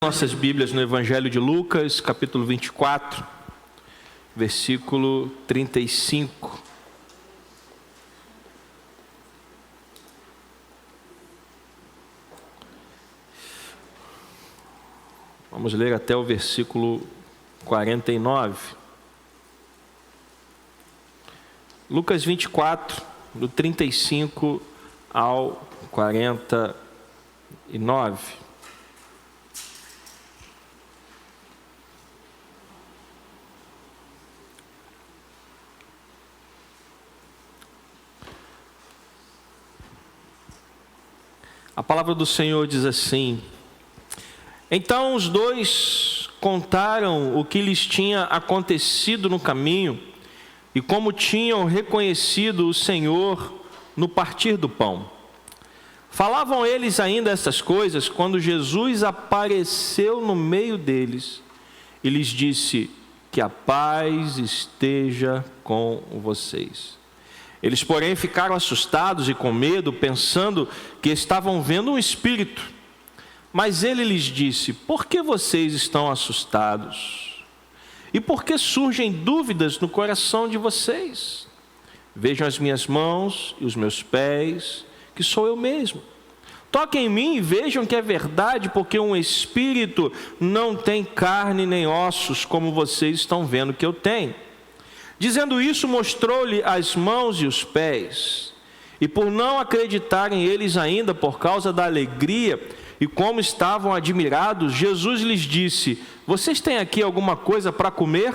Nossas Bíblias no Evangelho de Lucas, capítulo 24, versículo 35. Vamos ler até o versículo 49. Lucas 24, do 35 ao 49. A palavra do Senhor diz assim: Então os dois contaram o que lhes tinha acontecido no caminho e como tinham reconhecido o Senhor no partir do pão. Falavam eles ainda essas coisas quando Jesus apareceu no meio deles e lhes disse: Que a paz esteja com vocês. Eles, porém, ficaram assustados e com medo, pensando que estavam vendo um espírito. Mas ele lhes disse: Por que vocês estão assustados? E por que surgem dúvidas no coração de vocês? Vejam as minhas mãos e os meus pés, que sou eu mesmo. Toquem em mim e vejam que é verdade, porque um espírito não tem carne nem ossos, como vocês estão vendo que eu tenho. Dizendo isso, mostrou-lhe as mãos e os pés. E por não acreditarem eles ainda por causa da alegria e como estavam admirados, Jesus lhes disse: Vocês têm aqui alguma coisa para comer?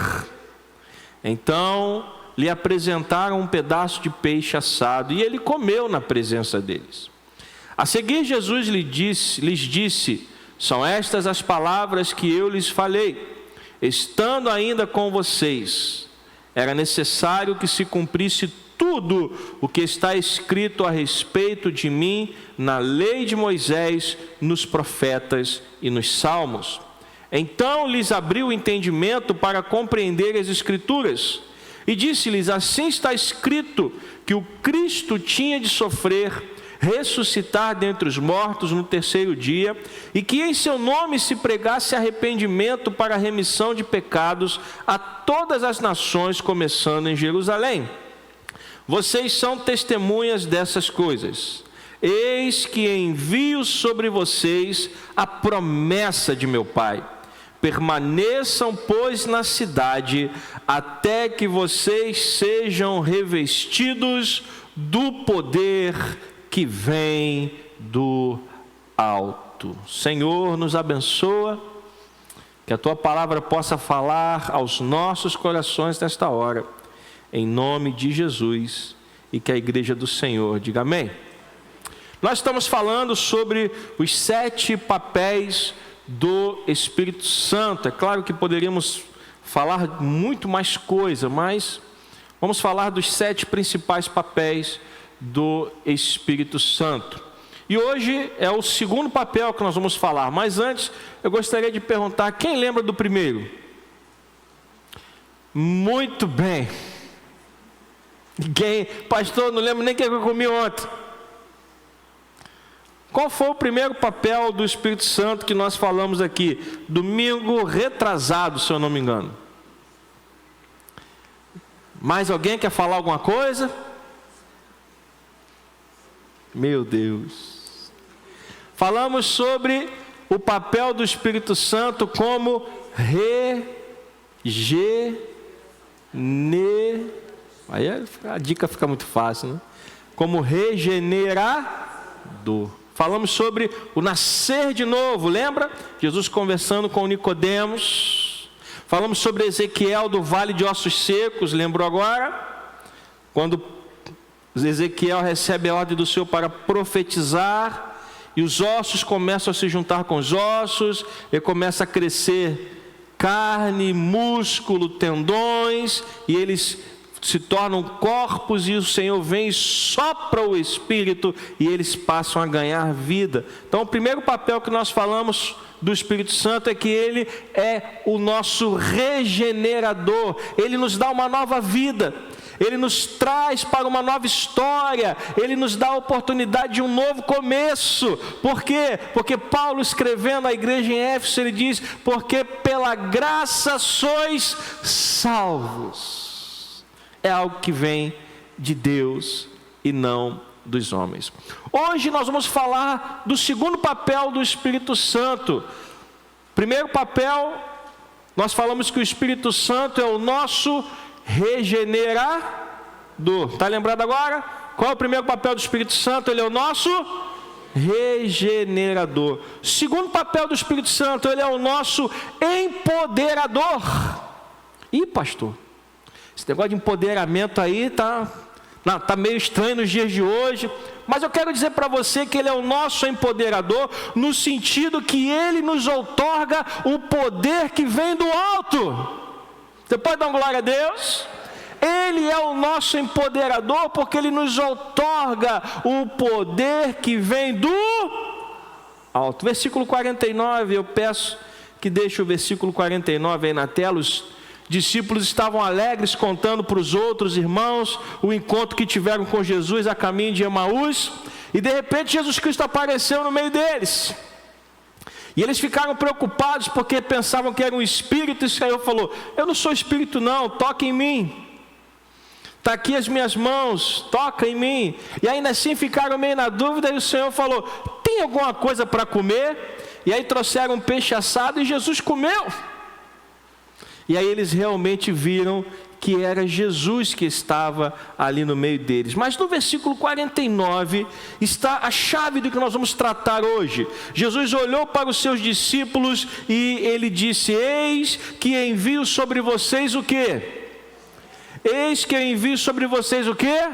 Então lhe apresentaram um pedaço de peixe assado e ele comeu na presença deles. A seguir Jesus lhes disse: São estas as palavras que eu lhes falei, estando ainda com vocês. Era necessário que se cumprisse tudo o que está escrito a respeito de mim na lei de Moisés, nos profetas e nos salmos. Então lhes abriu o entendimento para compreender as Escrituras e disse-lhes: Assim está escrito que o Cristo tinha de sofrer, ressuscitar dentre os mortos no terceiro dia, e que em seu nome se pregasse arrependimento para a remissão de pecados a todas as nações, começando em Jerusalém. Vocês são testemunhas dessas coisas. Eis que envio sobre vocês a promessa de meu Pai. Permaneçam, pois, na cidade, até que vocês sejam revestidos do poder que vem do alto. Senhor, nos abençoa, que a Tua palavra possa falar aos nossos corações nesta hora, em nome de Jesus, e que a igreja do Senhor diga amém. Nós estamos falando sobre os 7 papéis do Espírito Santo. É claro que poderíamos falar muito mais coisa, mas vamos falar dos 7 principais papéis do Espírito Santo. E hoje é o segundo papel que nós vamos falar, mas antes eu gostaria de perguntar: quem lembra do primeiro? Muito bem. Ninguém, pastor, não lembro nem o que eu comi ontem. Qual foi o primeiro papel do Espírito Santo que nós falamos aqui? Domingo retrasado, se eu não me engano. Mais alguém quer falar alguma coisa? Meu Deus. Falamos sobre o papel do Espírito Santo como Aí a dica fica muito fácil, né? Como regenerador. Falamos sobre o nascer de novo, lembra? Jesus conversando com Nicodemos. Falamos sobre Ezequiel do vale de ossos secos, lembrou agora? Quando Ezequiel recebe a ordem do Senhor para profetizar, e os ossos começam a se juntar com os ossos, e começa a crescer carne, músculo, tendões, e eles se tornam corpos, e o Senhor vem e sopra o Espírito, e eles passam a ganhar vida. Então o primeiro papel que nós falamos do Espírito Santo é que ele é o nosso regenerador, ele nos dá uma nova vida. Ele nos traz para uma nova história, Ele nos dá a oportunidade de um novo começo. Por quê? Porque Paulo, escrevendo à igreja em Éfeso, ele diz: porque pela graça sois salvos. É algo que vem de Deus e não dos homens. Hoje nós vamos falar do segundo papel do Espírito Santo. Primeiro papel, nós falamos que o Espírito Santo é o nosso regenerador. Está lembrado agora? Qual é o primeiro papel do Espírito Santo? Ele é o nosso regenerador. Segundo papel do Espírito Santo, ele é o nosso empoderador. Ih, pastor, esse negócio de empoderamento aí está meio estranho nos dias de hoje. Mas eu quero dizer para você que ele é o nosso empoderador, no sentido que ele nos outorga o poder que vem do alto. Você pode dar uma glória a Deus? Ele é o nosso empoderador porque ele nos outorga o poder que vem do alto. Versículo 49, eu peço que deixe o versículo 49 aí na tela. Os discípulos estavam alegres, contando para os outros irmãos o encontro que tiveram com Jesus a caminho de Emaús. E de repente Jesus Cristo apareceu no meio deles. E eles ficaram preocupados porque pensavam que era um espírito. E o Senhor falou: eu não sou espírito não, toca em mim. Está aqui as minhas mãos, toca em mim. E ainda assim ficaram meio na dúvida. E o Senhor falou: tem alguma coisa para comer? E aí trouxeram um peixe assado e Jesus comeu. E aí eles realmente viram que era Jesus que estava ali no meio deles. Mas no versículo 49 está a chave do que nós vamos tratar hoje. Jesus olhou para os seus discípulos e ele disse: eis que envio sobre vocês o quê? Eis que eu envio sobre vocês o quê?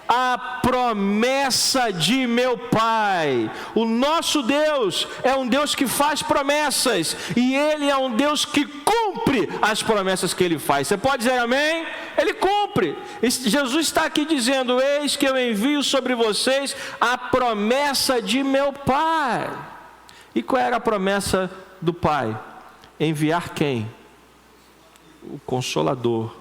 A promessa de meu Pai. O nosso Deus é um Deus que faz promessas, e Ele é um Deus que cumpre as promessas que Ele faz. Você pode dizer amém? Ele cumpre. Jesus está aqui dizendo: eis que eu envio sobre vocês a promessa de meu Pai. E qual era a promessa do Pai? Enviar quem? O Consolador.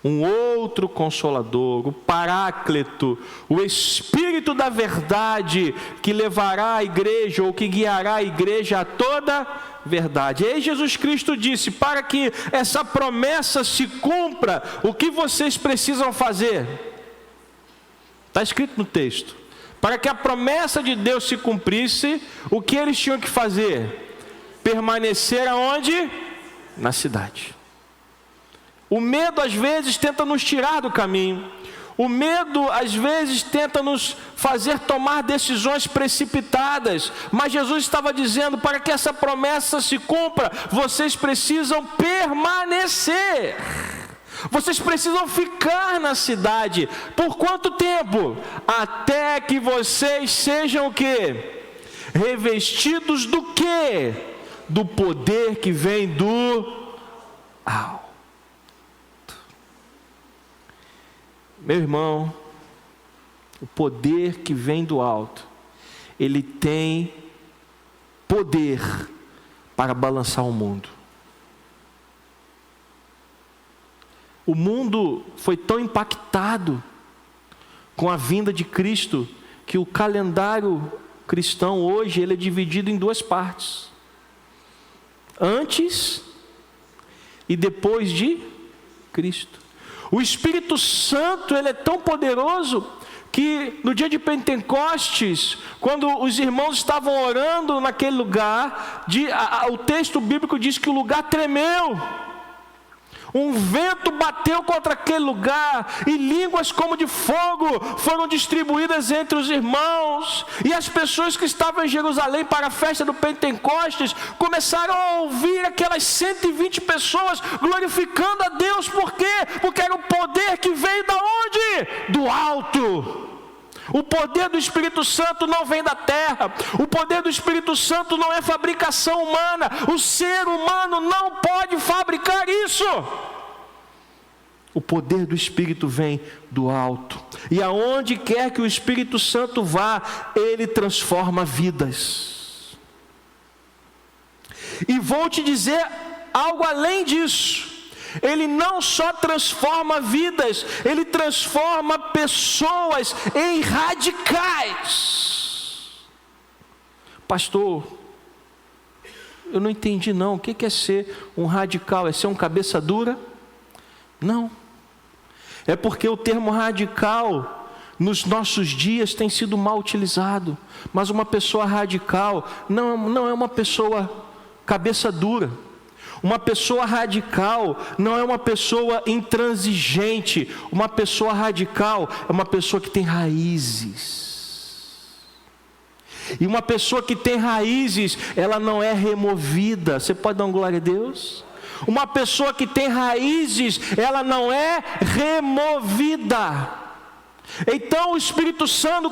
Um outro Consolador, o Paráclito, o Espírito da verdade, que levará a igreja, ou que guiará a igreja a toda verdade. E aí Jesus Cristo disse: para que essa promessa se cumpra, o que vocês precisam fazer? Está escrito no texto. Para que a promessa de Deus se cumprisse, o que eles tinham que fazer? Permanecer aonde? Na cidade. O medo às vezes tenta nos tirar do caminho. O medo às vezes tenta nos fazer tomar decisões precipitadas. Mas Jesus estava dizendo: para que essa promessa se cumpra, vocês precisam permanecer. Vocês precisam ficar na cidade. Por quanto tempo? Até que vocês sejam o quê? Revestidos do quê? Do poder que vem do alto. Meu irmão, o poder que vem do alto, ele tem poder para balançar o mundo. O mundo foi tão impactado com a vinda de Cristo, que o calendário cristão hoje ele é dividido em duas partes: antes e depois de Cristo. O Espírito Santo, ele é tão poderoso que no dia de Pentecostes, quando os irmãos estavam orando naquele lugar, o texto bíblico diz que o lugar tremeu. Um vento bateu contra aquele lugar, e línguas como de fogo foram distribuídas entre os irmãos. E as pessoas que estavam em Jerusalém para a festa do Pentecostes começaram a ouvir aquelas 120 pessoas glorificando a Deus. Por quê? Porque era o poder que veio da onde? Do alto. O poder do Espírito Santo não vem da terra. O poder do Espírito Santo não é fabricação humana. O ser humano não pode fabricar isso. O poder do Espírito vem do alto. E aonde quer que o Espírito Santo vá, ele transforma vidas. E vou te dizer algo além disso. Ele não só transforma vidas, ele transforma pessoas em radicais. Pastor, eu não entendi não, o que é ser um radical? É ser um cabeça dura? Não, é porque o termo radical nos nossos dias tem sido mal utilizado. Mas uma pessoa radical não é uma pessoa cabeça dura. Uma pessoa radical não é uma pessoa intransigente. Uma pessoa radical é uma pessoa que tem raízes. E uma pessoa que tem raízes, ela não é removida. Você pode dar uma glória a Deus? Uma pessoa que tem raízes, ela não é removida. Então o Espírito Santo,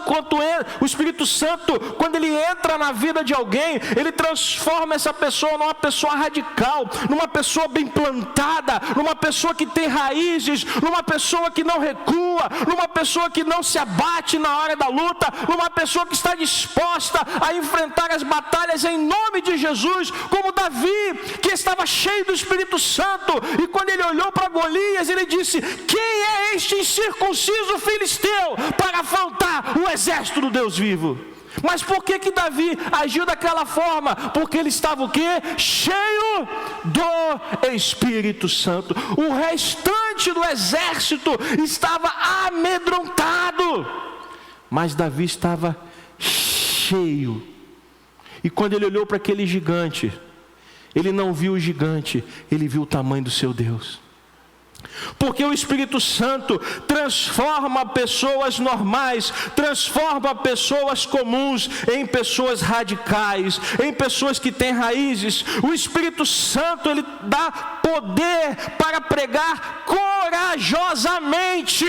quando ele entra na vida de alguém, ele transforma essa pessoa numa pessoa radical, numa pessoa bem plantada, numa pessoa que tem raízes, numa pessoa que não recua, numa pessoa que não se abate na hora da luta, numa pessoa que está disposta a enfrentar as batalhas em nome de Jesus, como Davi, que estava cheio do Espírito Santo, e quando ele olhou para Golias, ele disse: quem é este incircunciso filisteu para afrontar o exército do Deus vivo? Mas por que Davi agiu daquela forma? Porque ele estava o quê? Cheio do Espírito Santo. O restante do exército estava amedrontado, mas Davi estava cheio. E quando ele olhou para aquele gigante, ele não viu o gigante, ele viu o tamanho do seu Deus. Porque o Espírito Santo transforma pessoas normais, transforma pessoas comuns em pessoas radicais, em pessoas que têm raízes. O Espírito Santo, ele dá poder para pregar corajosamente.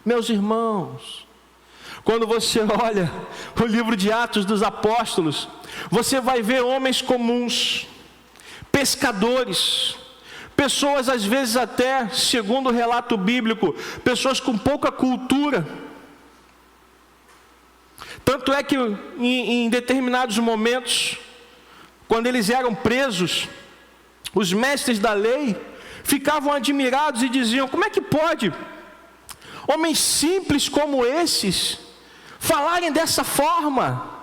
Meus irmãos, quando você olha o livro de Atos dos Apóstolos, você vai ver homens comuns, pescadores, pessoas às vezes até, segundo o relato bíblico, pessoas com pouca cultura. Tanto é que em determinados momentos, quando eles eram presos, os mestres da lei ficavam admirados e diziam: como é que pode homens simples como esses falarem dessa forma?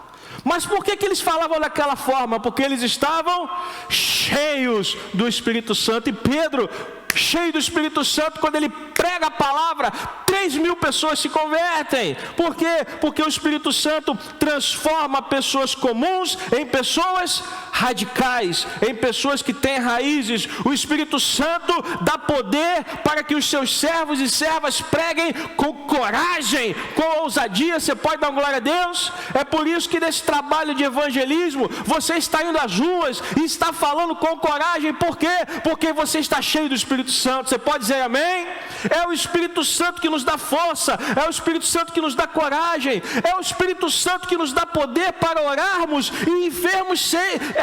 Mas por que eles falavam daquela forma? Porque eles estavam cheios do Espírito Santo. E Pedro, cheio do Espírito Santo, quando ele prega a palavra, 3.000 pessoas se convertem. Por quê? Porque o Espírito Santo transforma pessoas comuns em pessoas radicais, em pessoas que têm raízes. O Espírito Santo dá poder para que os seus servos e servas preguem com coragem, com ousadia. Você pode dar glória a Deus? É por isso que nesse trabalho de evangelismo, você está indo às ruas e está falando com coragem. Por quê? Porque você está cheio do Espírito Santo. Você pode dizer amém? É o Espírito Santo que nos dá força, é o Espírito Santo que nos dá coragem, é o Espírito Santo que nos dá poder para orarmos e enfermos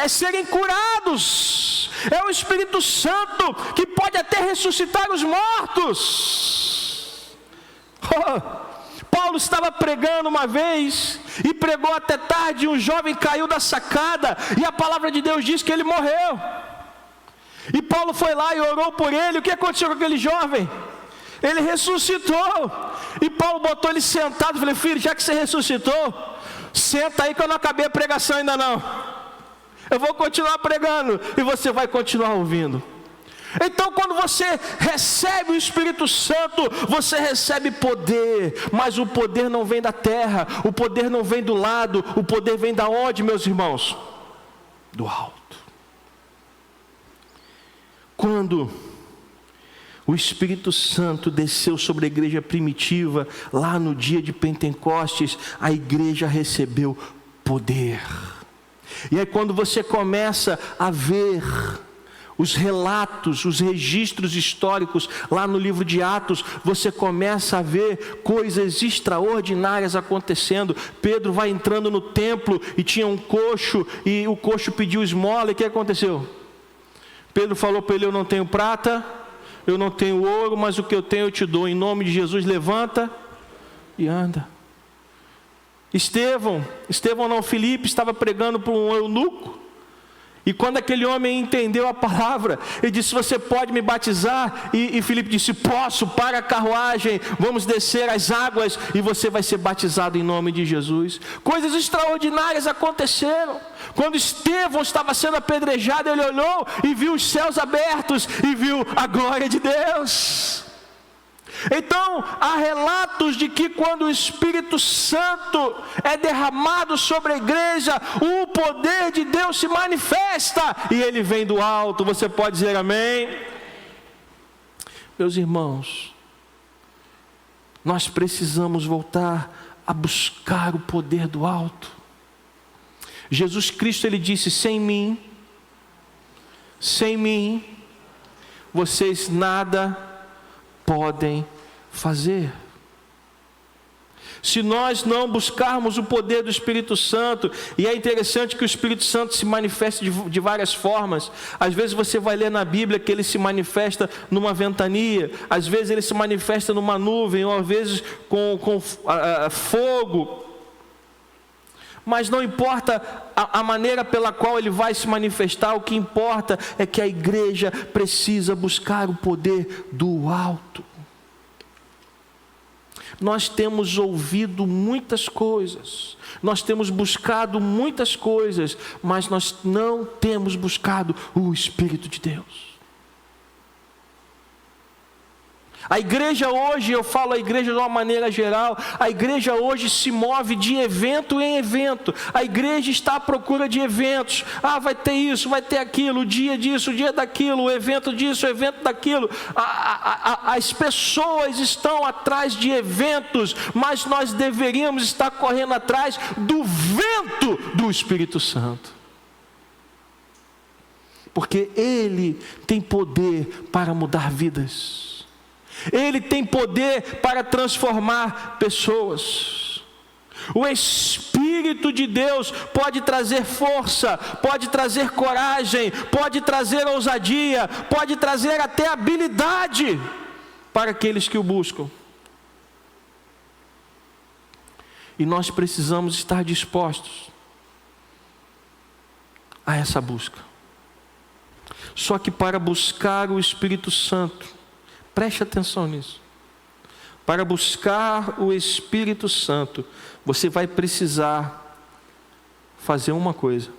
serem curados. É o Espírito Santo que pode até ressuscitar os mortos. Paulo estava pregando uma vez e pregou até tarde, e um jovem caiu da sacada, e a palavra de Deus diz que ele morreu. E Paulo foi lá e orou por ele. O que aconteceu com aquele jovem? Ele ressuscitou. E Paulo botou ele sentado. Falei: filho, já que você ressuscitou, senta aí que eu não acabei a pregação ainda não. Eu vou continuar pregando e você vai continuar ouvindo. Então, quando você recebe o Espírito Santo, você recebe poder. Mas o poder não vem da terra, o poder não vem do lado. O poder vem da onde, meus irmãos? Do alto. Quando o Espírito Santo desceu sobre a igreja primitiva, lá no dia de Pentecostes, a igreja recebeu poder. E aí quando você começa a ver os relatos, os registros históricos, lá no livro de Atos, você começa a ver coisas extraordinárias acontecendo. Pedro vai entrando no templo e tinha um coxo, e o coxo pediu esmola, e o que aconteceu? Pedro falou para ele: eu não tenho prata, eu não tenho ouro, mas o que eu tenho eu te dou. Em nome de Jesus, levanta e anda. Filipe estava pregando para um eunuco, E quando aquele homem entendeu a palavra, ele disse: você pode me batizar? E Filipe disse: posso, para a carruagem, vamos descer as águas e você vai ser batizado em nome de Jesus. Coisas extraordinárias aconteceram. Quando Estevão estava sendo apedrejado, ele olhou e viu os céus abertos e viu a glória de Deus. Então, há relatos de que quando o Espírito Santo é derramado sobre a igreja, o poder de Deus se manifesta e ele vem do alto. Você pode dizer amém? Meus irmãos, nós precisamos voltar a buscar o poder do alto. Jesus Cristo, ele disse: sem mim, vocês nada podem fazer. Se nós não buscarmos o poder do Espírito Santo, e é interessante que o Espírito Santo se manifeste de várias formas. Às vezes você vai ler na Bíblia que ele se manifesta numa ventania, às vezes ele se manifesta numa nuvem, ou às vezes com fogo. Mas não importa a maneira pela qual ele vai se manifestar, o que importa é que a igreja precisa buscar o poder do alto. Nós temos ouvido muitas coisas, nós temos buscado muitas coisas, mas nós não temos buscado o Espírito de Deus. A igreja hoje, eu falo a igreja de uma maneira geral, a igreja hoje se move de evento em evento. A igreja está à procura de eventos. Vai ter isso, vai ter aquilo, o dia disso, o dia daquilo, o evento disso, o evento daquilo. As pessoas estão atrás de eventos, mas nós deveríamos estar correndo atrás do vento do Espírito Santo. Porque Ele tem poder para mudar vidas. Ele tem poder para transformar pessoas. O Espírito de Deus pode trazer força, pode trazer coragem, pode trazer ousadia, pode trazer até habilidade para aqueles que o buscam. E nós precisamos estar dispostos a essa busca. Só que para buscar o Espírito Santo, preste atenção nisso. Para buscar o Espírito Santo, você vai precisar fazer uma coisa.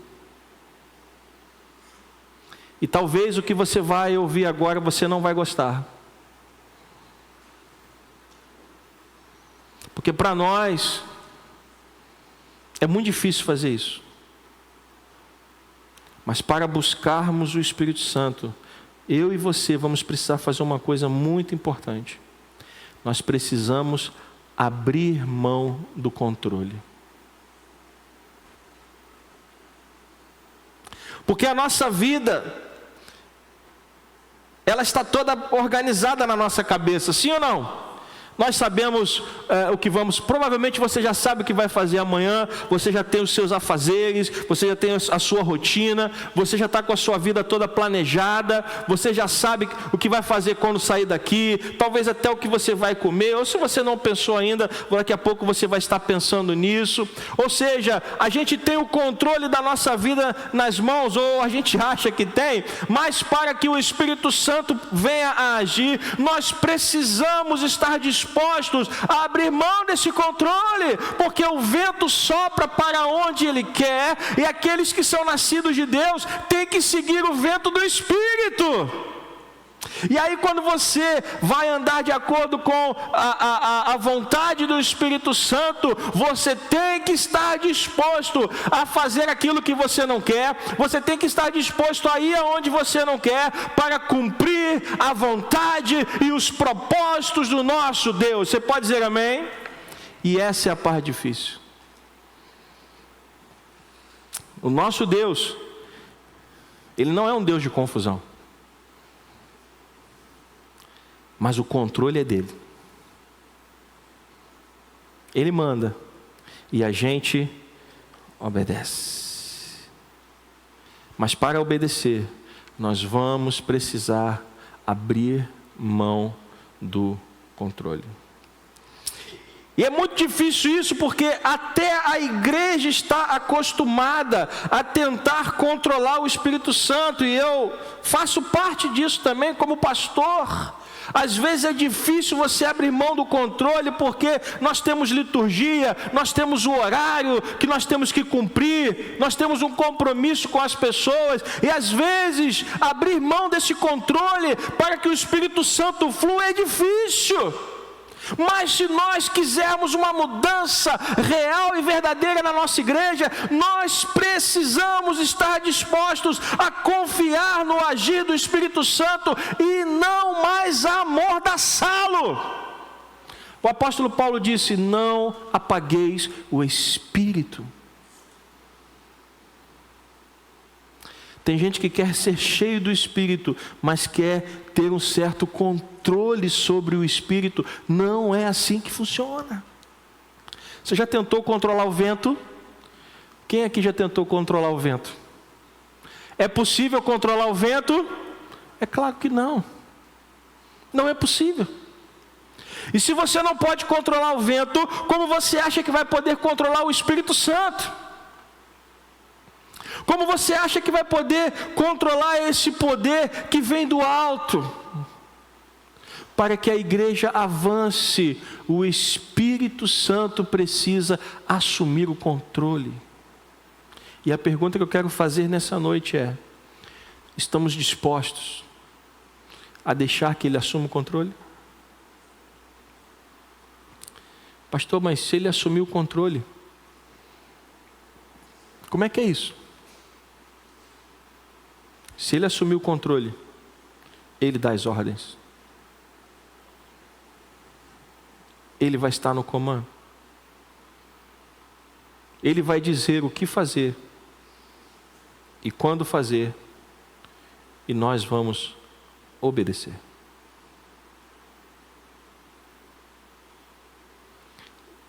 E talvez o que você vai ouvir agora você não vai gostar. Porque para nós é muito difícil fazer isso. Mas para buscarmos o Espírito Santo, eu e você vamos precisar fazer uma coisa muito importante. Nós precisamos abrir mão do controle. Porque a nossa vida, ela está toda organizada na nossa cabeça, sim ou não? Nós sabemos o que vamos, provavelmente você já sabe o que vai fazer amanhã, você já tem os seus afazeres, você já tem a sua rotina, você já está com a sua vida toda planejada, você já sabe o que vai fazer quando sair daqui, talvez até o que você vai comer, ou se você não pensou ainda, daqui a pouco você vai estar pensando nisso. Ou seja, a gente tem o controle da nossa vida nas mãos, ou a gente acha que tem, mas para que o Espírito Santo venha a agir, nós precisamos estar dispostos a abrir mão desse controle, porque o vento sopra para onde ele quer, e aqueles que são nascidos de Deus têm que seguir o vento do Espírito. E aí quando você vai andar de acordo com a vontade do Espírito Santo, você tem que estar disposto a fazer aquilo que você não quer, você tem que estar disposto a ir aonde você não quer, para cumprir a vontade e os propósitos do nosso Deus. Você pode dizer amém? E essa é a parte difícil. O nosso Deus, Ele não é um Deus de confusão, mas o controle é dele. Ele manda e a gente obedece. Mas para obedecer, nós vamos precisar abrir mão do controle. E é muito difícil isso, porque até a igreja está acostumada a tentar controlar o Espírito Santo, e eu faço parte disso também como pastor. Às vezes é difícil você abrir mão do controle, porque nós temos liturgia, nós temos o horário que nós temos que cumprir, nós temos um compromisso com as pessoas, e às vezes abrir mão desse controle para que o Espírito Santo flua é difícil. Mas se nós quisermos uma mudança real e verdadeira na nossa igreja, nós precisamos estar dispostos a confiar no agir do Espírito Santo e não mais amordaçá-lo. O apóstolo Paulo disse: não apagueis o Espírito. Tem gente que quer ser cheio do Espírito, mas quer ter um certo controle sobre o Espírito. Não é assim que funciona. Você já tentou controlar o vento? Quem aqui já tentou controlar o vento? É possível controlar o vento? É claro que não. Não é possível. E se você não pode controlar o vento, como você acha que vai poder controlar o Espírito Santo? Como você acha que vai poder controlar esse poder que vem do alto? Para que a igreja avance, o Espírito Santo precisa assumir o controle. E a pergunta que eu quero fazer nessa noite é: estamos dispostos a deixar que Ele assuma o controle? Pastor, mas se Ele assumir o controle, como é que é isso? Se Ele assumir o controle, Ele dá as ordens. Ele vai estar no comando. Ele vai dizer o que fazer e quando fazer, e nós vamos obedecer.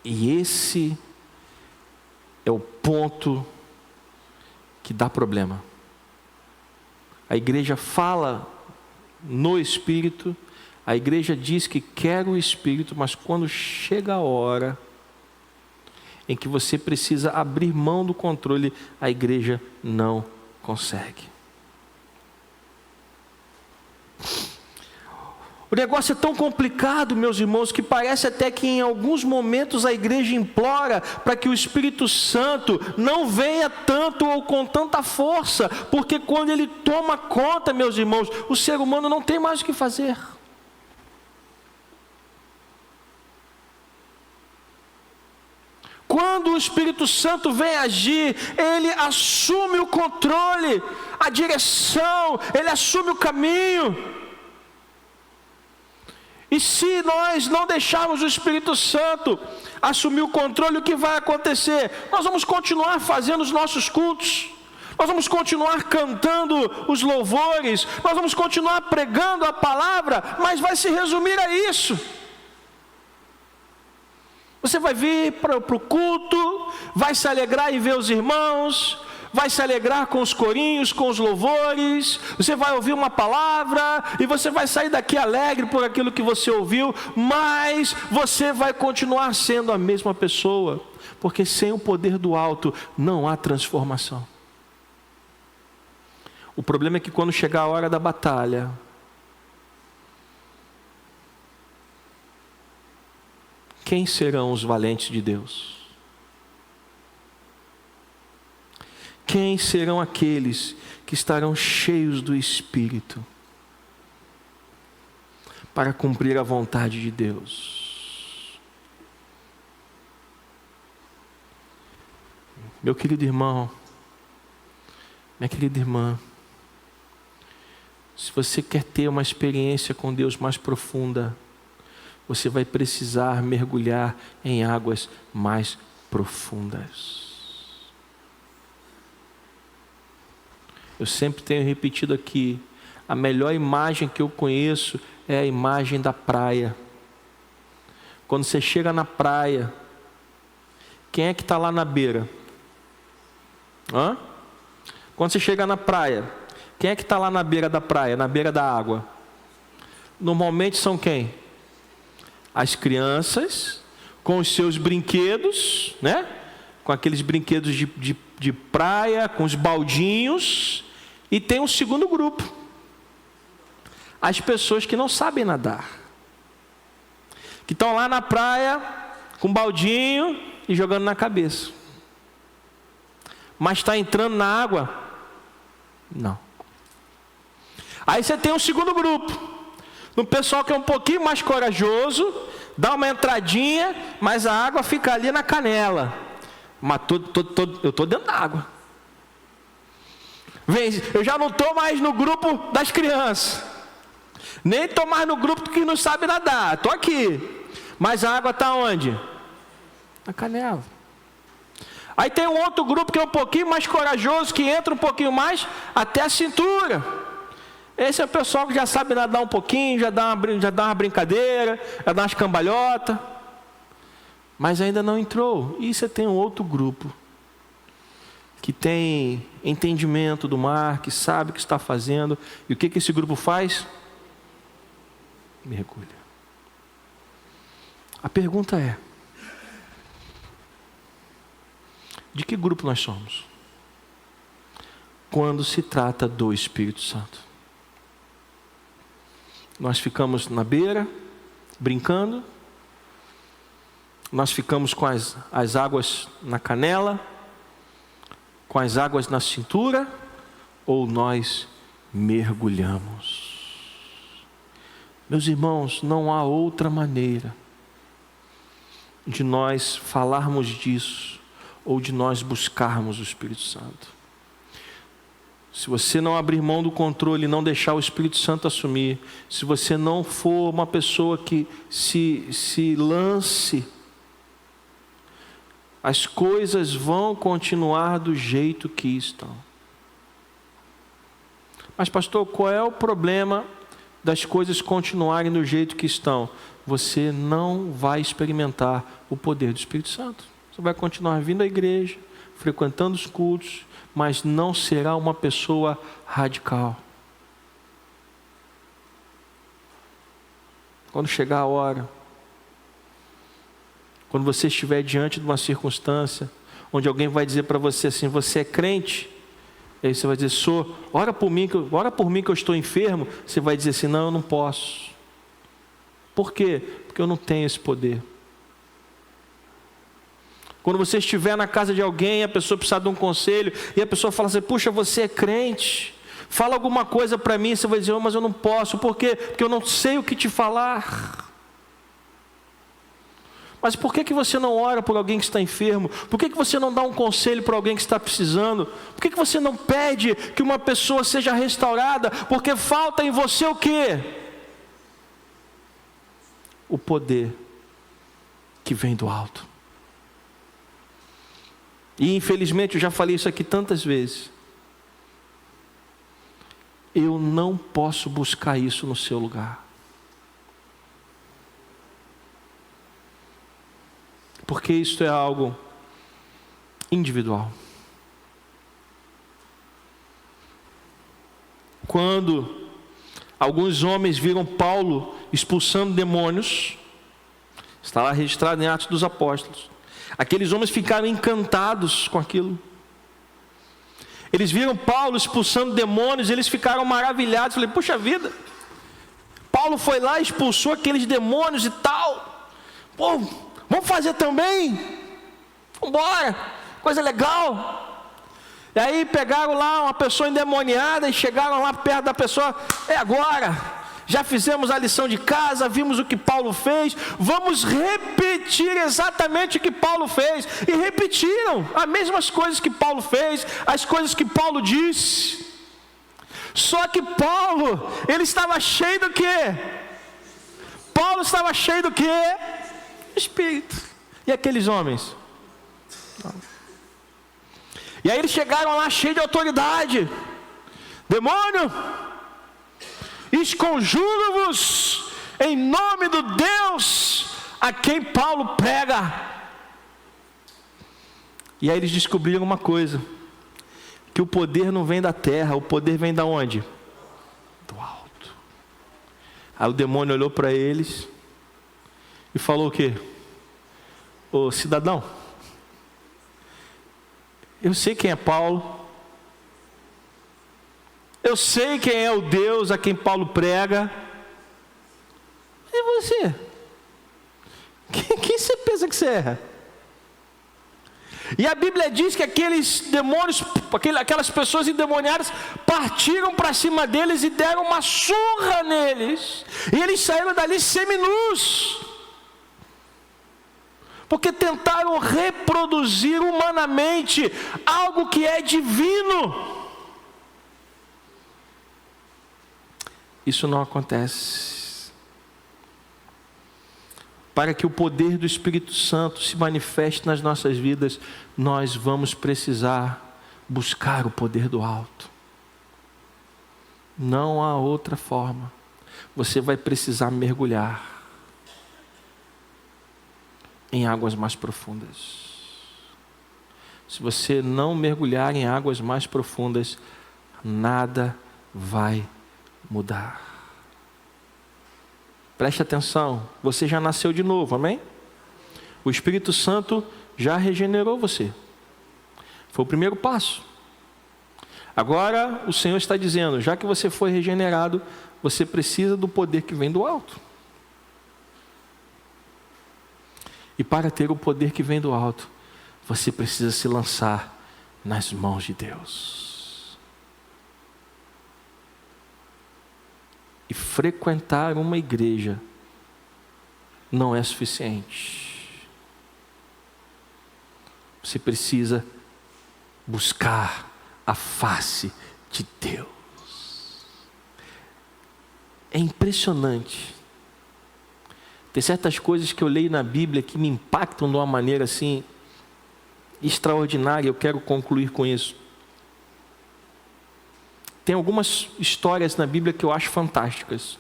E esse é o ponto que dá problema. A igreja fala no Espírito, a igreja diz que quer o Espírito, mas quando chega a hora em que você precisa abrir mão do controle, a igreja não consegue. O negócio é tão complicado, meus irmãos, que parece até que em alguns momentos a igreja implora para que o Espírito Santo não venha tanto ou com tanta força, porque quando ele toma conta, meus irmãos, o ser humano não tem mais o que fazer. Quando o Espírito Santo vem agir, ele assume o controle, a direção, ele assume o caminho. E se nós não deixarmos o Espírito Santo assumir o controle, o que vai acontecer? Nós vamos continuar fazendo os nossos cultos, nós vamos continuar cantando os louvores, nós vamos continuar pregando a palavra, mas vai se resumir a isso. Você vai vir para o culto, vai se alegrar em ver os irmãos, vai se alegrar com os corinhos, com os louvores, você vai ouvir uma palavra, e você vai sair daqui alegre por aquilo que você ouviu, mas você vai continuar sendo a mesma pessoa, porque sem o poder do alto não há transformação. O problema é que quando chegar a hora da batalha, quem serão os valentes de Deus? Quem serão aqueles que estarão cheios do Espírito para cumprir a vontade de Deus? Meu querido irmão, minha querida irmã, se você quer ter uma experiência com Deus mais profunda, você vai precisar mergulhar em águas mais profundas. Eu sempre tenho repetido aqui, a melhor imagem que eu conheço é a imagem da praia. Quando você chega na praia, quem é que está lá na beira? Quando você chega na praia, quem é que está lá na beira da praia, na beira da água? Normalmente são quem? As crianças, com os seus brinquedos, né? Com aqueles brinquedos de praia, com os baldinhos. E tem um segundo grupo, as pessoas que não sabem nadar, que estão lá na praia com baldinho e jogando na cabeça. Mas está entrando na água? Não. Aí você tem um segundo grupo, um pessoal que é um pouquinho mais corajoso, dá uma entradinha, mas a água fica ali na canela. Mas eu estou dentro da água. Eu já não estou mais no grupo das crianças, nem estou mais no grupo que não sabe nadar. Estou aqui, mas a água está onde? Na canela. Aí tem um outro grupo que é um pouquinho mais corajoso, que entra um pouquinho mais até a cintura. Esse é o pessoal que já sabe nadar um pouquinho, já dá uma brincadeira, já dá umas cambalhotas, mas ainda não entrou. E você tem um outro grupo que tem entendimento do mar, que sabe o que está fazendo. E o que esse grupo faz? Mergulha. A pergunta é: de que grupo nós somos quando se trata do Espírito Santo? Nós ficamos na beira, brincando? Nós ficamos com as águas na canela, com as águas na cintura, ou nós mergulhamos? Meus irmãos, não há outra maneira de nós falarmos disso, ou de nós buscarmos o Espírito Santo. Se você não abrir mão do controle e não deixar o Espírito Santo assumir, se você não for uma pessoa que se lance, as coisas vão continuar do jeito que estão. Mas pastor, qual é o problema das coisas continuarem do jeito que estão? Você não vai experimentar o poder do Espírito Santo. Você vai continuar vindo à igreja, frequentando os cultos, mas não será uma pessoa radical. Quando chegar a hora, quando você estiver diante de uma circunstância onde alguém vai dizer para você assim: você é crente? E aí você vai dizer: sou. Ora por mim que eu estou enfermo. Você vai dizer assim: não, eu não posso. Por quê? Porque eu não tenho esse poder. Quando você estiver na casa de alguém, a pessoa precisa de um conselho, e a pessoa fala assim: puxa, você é crente, fala alguma coisa para mim. Você vai dizer: oh, mas eu não posso. Por quê? Porque eu não sei o que te falar. Mas por que você não ora por alguém que está enfermo? Por que você não dá um conselho para alguém que está precisando? Por que você não pede que uma pessoa seja restaurada? Porque falta em você o quê? O poder que vem do alto. E infelizmente, eu já falei isso aqui tantas vezes, eu não posso buscar isso no seu lugar. Porque isso é algo individual. Quando alguns homens viram Paulo expulsando demônios, está lá registrado em Atos dos Apóstolos, aqueles homens ficaram encantados com aquilo. Eles viram Paulo expulsando demônios, eles ficaram maravilhados. Falei: puxa vida, Paulo foi lá e expulsou aqueles demônios e tal. Pô, vamos fazer também? Vamos embora, coisa legal. E aí pegaram lá uma pessoa endemoniada e chegaram lá perto da pessoa: é agora, já fizemos a lição de casa, vimos o que Paulo fez, vamos repetir exatamente o que Paulo fez. E repetiram as mesmas coisas que Paulo fez, as coisas que Paulo disse. Só que Paulo, ele estava cheio do quê? Paulo estava cheio do quê? Espírito. E aqueles homens? Não. E aí eles chegaram lá cheios de autoridade: demônio, esconjuro-vos em nome do Deus a quem Paulo prega. E aí eles descobriram uma coisa: que o poder não vem da terra, o poder vem da onde? Do alto. Aí o demônio olhou para eles e falou o quê? Ô cidadão, eu sei quem é Paulo, eu sei quem é o Deus a quem Paulo prega, e você? Quem você pensa que você é? E a Bíblia diz que aqueles demônios, aquelas pessoas endemoniadas, partiram para cima deles e deram uma surra neles, e eles saíram dali seminus, porque tentaram reproduzir humanamente algo que é divino. Isso não acontece. Para que o poder do Espírito Santo se manifeste nas nossas vidas, nós vamos precisar buscar o poder do alto. Não há outra forma. Você vai precisar mergulhar em águas mais profundas. Se você não mergulhar em águas mais profundas, nada vai mudar. Preste atenção, você já nasceu de novo, amém? O Espírito Santo já regenerou você. Foi o primeiro passo. Agora o Senhor está dizendo, já que você foi regenerado, você precisa do poder que vem do alto. E para ter o poder que vem do alto, você precisa se lançar nas mãos de Deus. E frequentar uma igreja não é suficiente. Você precisa buscar a face de Deus. É impressionante. Tem certas coisas que eu leio na Bíblia que me impactam de uma maneira assim extraordinária. Eu quero concluir com isso. Tem algumas histórias na Bíblia que eu acho fantásticas.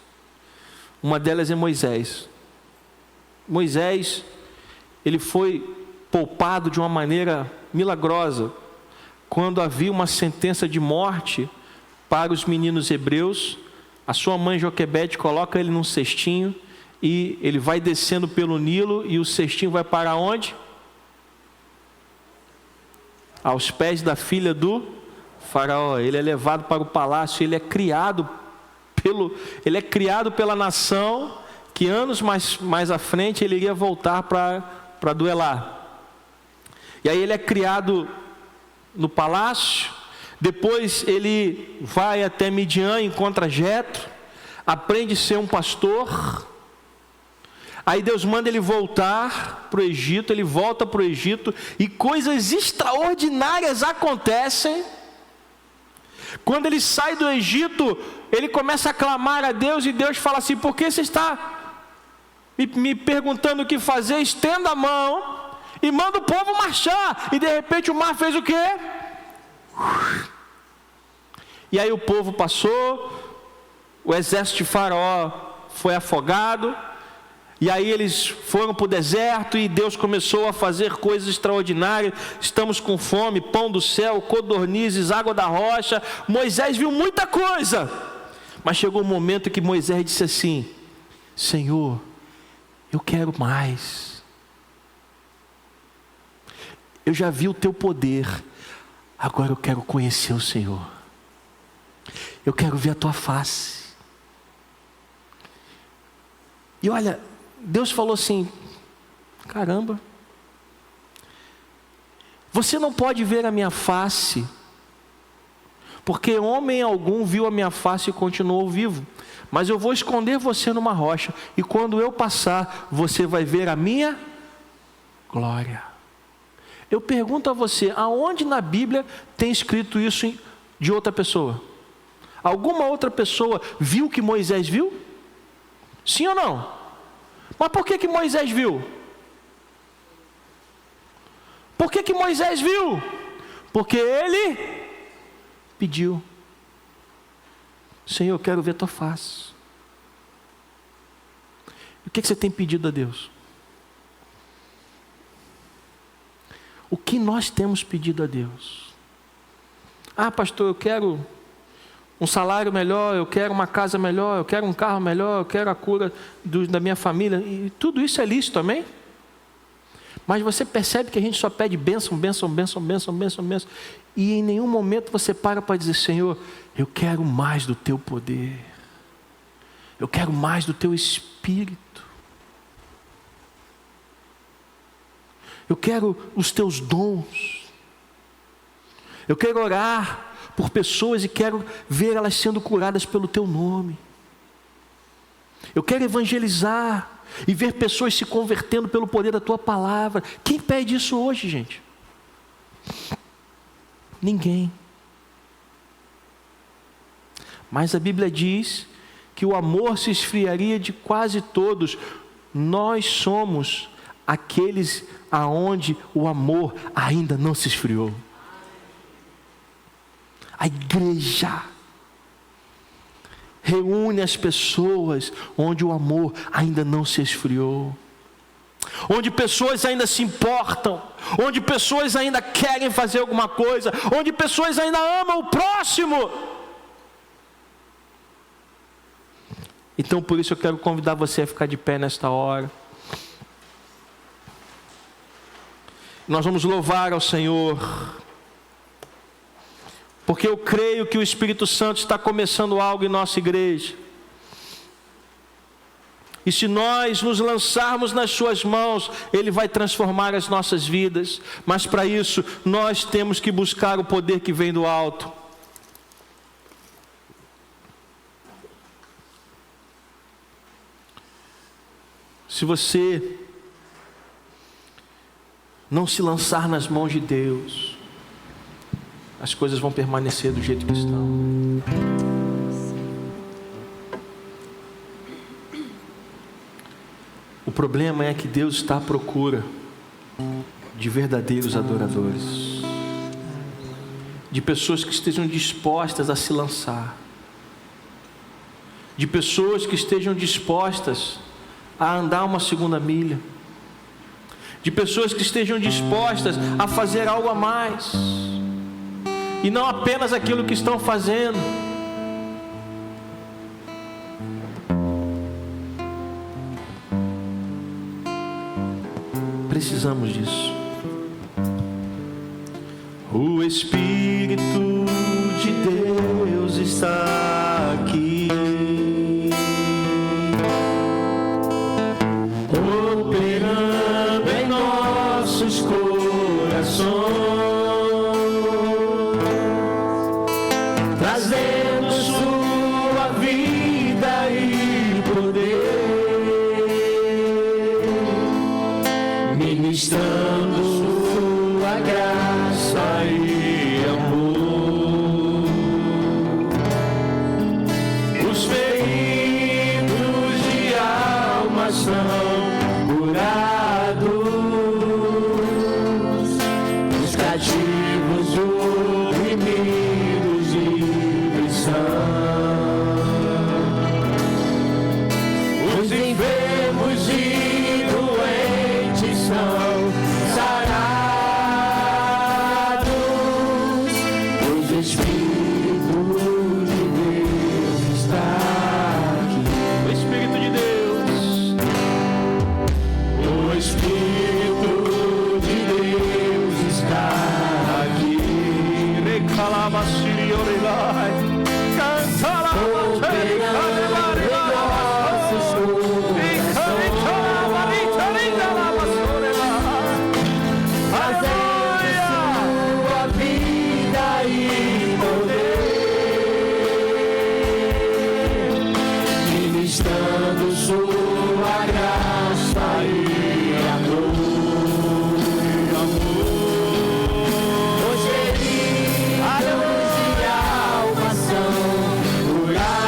Uma delas é Moisés. Moisés, ele foi poupado de uma maneira milagrosa, quando havia uma sentença de morte para os meninos hebreus. A sua mãe Joquebede coloca ele num cestinho, e ele vai descendo pelo Nilo, e o cestinho vai para onde? Aos pés da filha do Faraó. Ele é levado para o palácio, ele é criado pela nação, que anos mais à frente ele iria voltar para duelar. E aí ele é criado no palácio, depois ele vai até Midian, encontra Jetro, aprende a ser um pastor. Aí Deus manda ele voltar para o Egito, ele volta para o Egito, e coisas extraordinárias acontecem. Quando ele sai do Egito, ele começa a clamar a Deus, e Deus fala assim: por que você está me perguntando o que fazer? Estenda a mão e manda o povo marchar. E de repente o mar fez o quê? E aí o povo passou, o exército de Faraó foi afogado, e aí eles foram para o deserto, e Deus começou a fazer coisas extraordinárias. Estamos com fome, pão do céu, codornizes, água da rocha. Moisés viu muita coisa, mas chegou um momento que Moisés disse assim: Senhor, eu quero mais. Eu já vi o teu poder, agora eu quero conhecer o Senhor. Eu quero ver a tua face. E olha, Deus falou assim: caramba, você não pode ver a minha face, porque homem algum viu a minha face e continuou vivo. Mas eu vou esconder você numa rocha, e quando eu passar, você vai ver a minha glória. Eu pergunto a você, aonde na Bíblia tem escrito isso de outra pessoa? Alguma outra pessoa viu o que Moisés viu? Sim ou não? Mas por que Moisés viu? Por que Moisés viu? Porque ele pediu: Senhor, eu quero ver tua face. O que você tem pedido a Deus? O que nós temos pedido a Deus? Ah, pastor, eu quero um salário melhor, eu quero uma casa melhor, eu quero um carro melhor, eu quero a cura da minha família. E tudo isso é lícito, amém? Mas você percebe que a gente só pede bênção, bênção, bênção, bênção, bênção, bênção. E em nenhum momento você para dizer: Senhor, eu quero mais do teu poder. Eu quero mais do teu Espírito. Eu quero os teus dons. Eu quero orar por pessoas e quero ver elas sendo curadas pelo teu nome. Eu quero evangelizar e ver pessoas se convertendo pelo poder da tua palavra. Quem pede isso hoje, gente? Ninguém. Mas a Bíblia diz que o amor se esfriaria de quase todos. Nós somos aqueles aonde o amor ainda não se esfriou. A igreja reúne as pessoas onde o amor ainda não se esfriou, onde pessoas ainda se importam, onde pessoas ainda querem fazer alguma coisa, onde pessoas ainda amam o próximo. Então por isso eu quero convidar você a ficar de pé nesta hora. Nós vamos louvar ao Senhor, porque eu creio que o Espírito Santo está começando algo em nossa igreja. E se nós nos lançarmos nas suas mãos, Ele vai transformar as nossas vidas. Mas para isso, nós temos que buscar o poder que vem do alto. Se você não se lançar nas mãos de Deus, as coisas vão permanecer do jeito que estão. O problema é que Deus está à procura de verdadeiros adoradores, de pessoas que estejam dispostas a se lançar, de pessoas que estejam dispostas a andar uma segunda milha, de pessoas que estejam dispostas a fazer algo a mais, e não apenas aquilo que estão fazendo. Precisamos disso. O Espírito de Deus está aqui, operando em nossos corações, trazendo sua vida e poder, ministrando sua graça e amor. Os feridos de alma são curados, os cativos oprimidos livres são, os enfermos e doentes são sarados, pois o Espírito de Deus está aqui. O Espírito de Deus, o Espírito de Deus está aqui. Recalabasiri orelai, cantalabasiri ministrando sua graça e amor. Os feridos de alma são curados,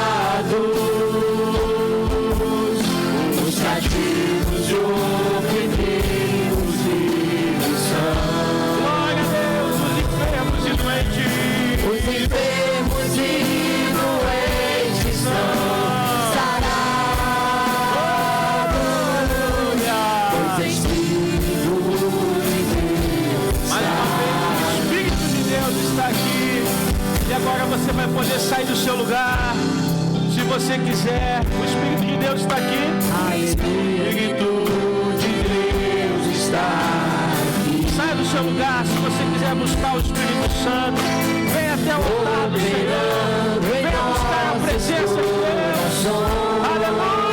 os cativos e oprimidos livres são. Glória a Deus, os enfermos e doentes. Os enfermos e doentes são agora você vai poder sair do seu lugar, se você quiser. O Espírito de Deus está aqui. O Espírito de Deus está aqui. saia do seu lugar. Se você quiser buscar o Espírito Santo, venha até o altar do Senhor. Venha buscar a presença de Deus. Aleluia.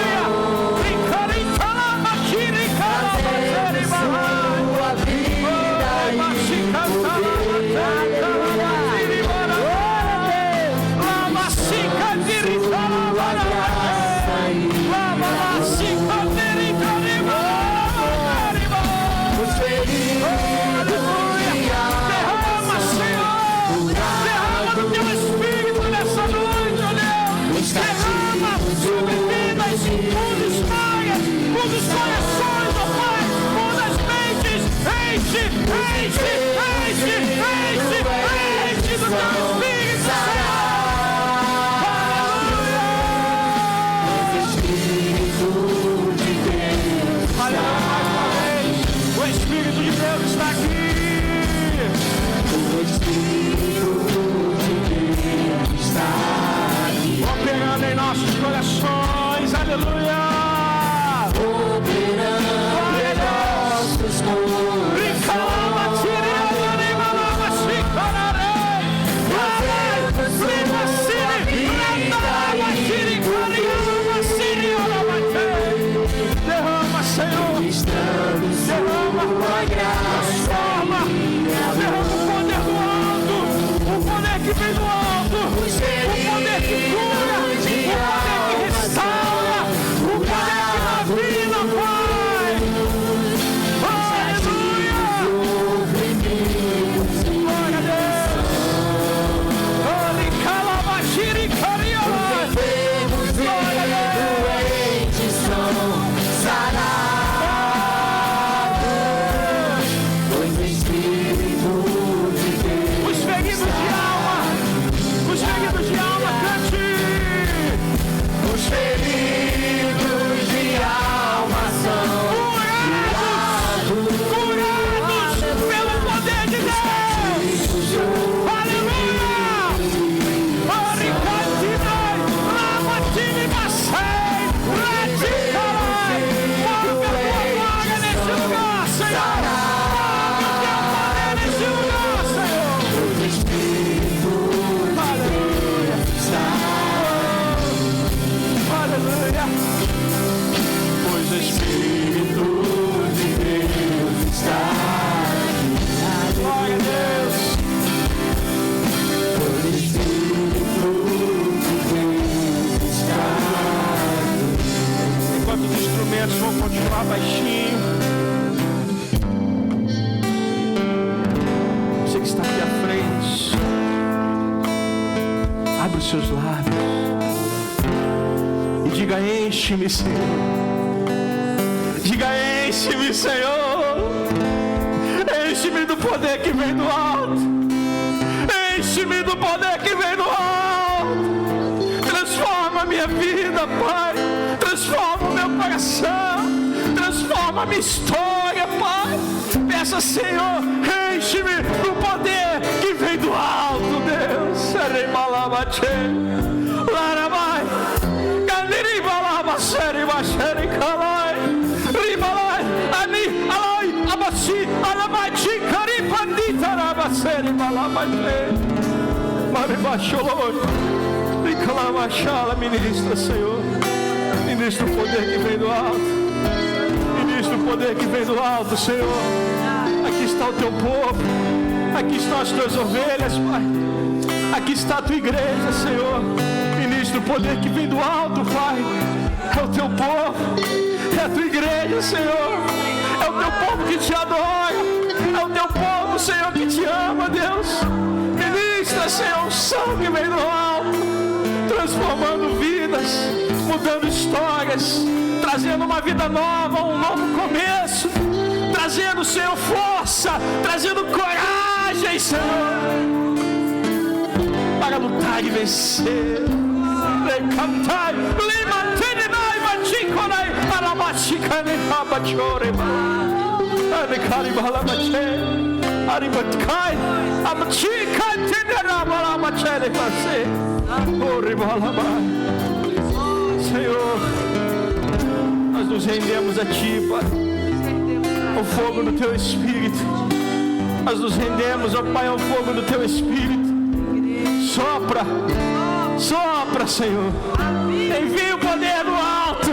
Seus lábios e diga: enche-me, Senhor. Diga: enche-me, Senhor. Enche-me do poder que vem do alto. Enche-me do poder que vem do alto. Transforma a minha vida, Pai. Transforma o meu coração. Transforma a minha história, Pai. Peça, Senhor, enche-me do poder que vem do alto, Deus. Larabai, Ganiribalaba, Seribasheri Kalai, Ribalai, Ani, Alai, Abasi, Alamachi, Karipandita, Rabaseri, Balabate, Maribacholoi, Ricalamachala, ministra, Senhor, ministra o poder que vem do alto, ministra o poder que vem do alto, Senhor. Aqui está o teu povo, aqui estão as tuas ovelhas, Pai. Aqui está a tua igreja, Senhor. Ministra o poder que vem do alto, Pai. É o teu povo, é a tua igreja, Senhor. É o teu povo que te adora. É o teu povo, Senhor, que te ama, Deus. Ministra, Senhor, o sangue que vem do alto, transformando vidas, mudando histórias, trazendo uma vida nova, um novo começo, trazendo, Senhor, força, trazendo coragem, Senhor, para lutar e vencer. Cantai, limantenai, machikonai, arabashikane, abachoreba, anekaribalabache, aribatkai, amachikantene, abalabachele, passe, oribalabai. Senhor, nós nos rendemos a Ti, Pai, o fogo do Teu Espírito Nós nos rendemos, ó Pai, ao fogo do Teu Espírito. Sopra, sopra, Senhor. Envia o poder do alto.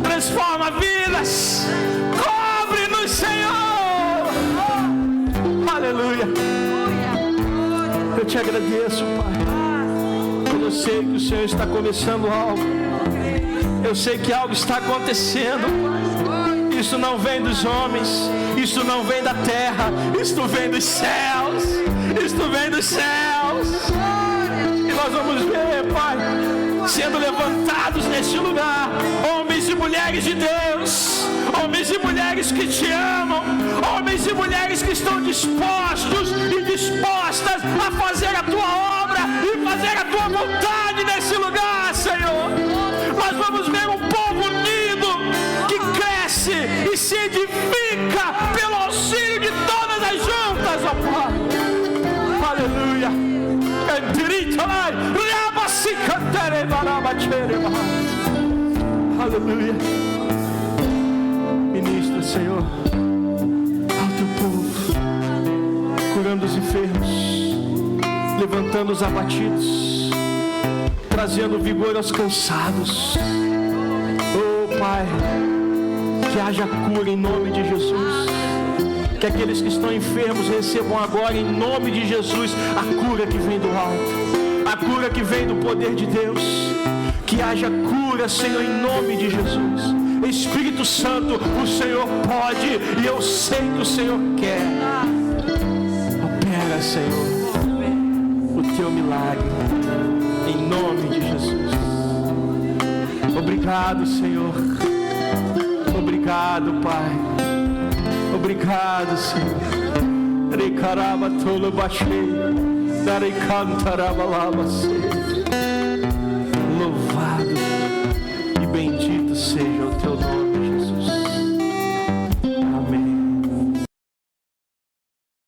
Transforma vidas. Cobre-nos, Senhor. Aleluia. Eu te agradeço, Pai. Eu sei que o Senhor está começando algo. Eu sei que algo está acontecendo. Isso não vem dos homens, isso não vem da terra, isto vem dos céus, isto vem dos céus. E nós vamos ver, Pai, sendo levantados neste lugar, homens e mulheres de Deus, homens e mulheres que te amam, homens e mulheres que estão dispostos e dispostas a fazer a tua obra e fazer a tua vontade nesse lugar, Senhor. Nós vamos ver um povo unido que cresce e se edifica pelo auxílio de todas as juntas, ó Pai. Aleluia. Aleluia. Ministra, Senhor, ao teu povo, curando os enfermos, levantando os abatidos, trazendo vigor aos cansados. Oh Pai, que haja cura em nome de Jesus. Que aqueles que estão enfermos recebam agora em nome de Jesus a cura que vem do alto, a cura que vem do poder de Deus. Que haja cura, Senhor, em nome de Jesus. Espírito Santo, o Senhor pode, e eu sei que o Senhor quer. Opera, Senhor, o teu milagre em nome de Jesus. Obrigado, Senhor. Obrigado, Pai. Obrigado, Senhor. Ricaraba tolo baixei, darei cantaraba lava, Senhor.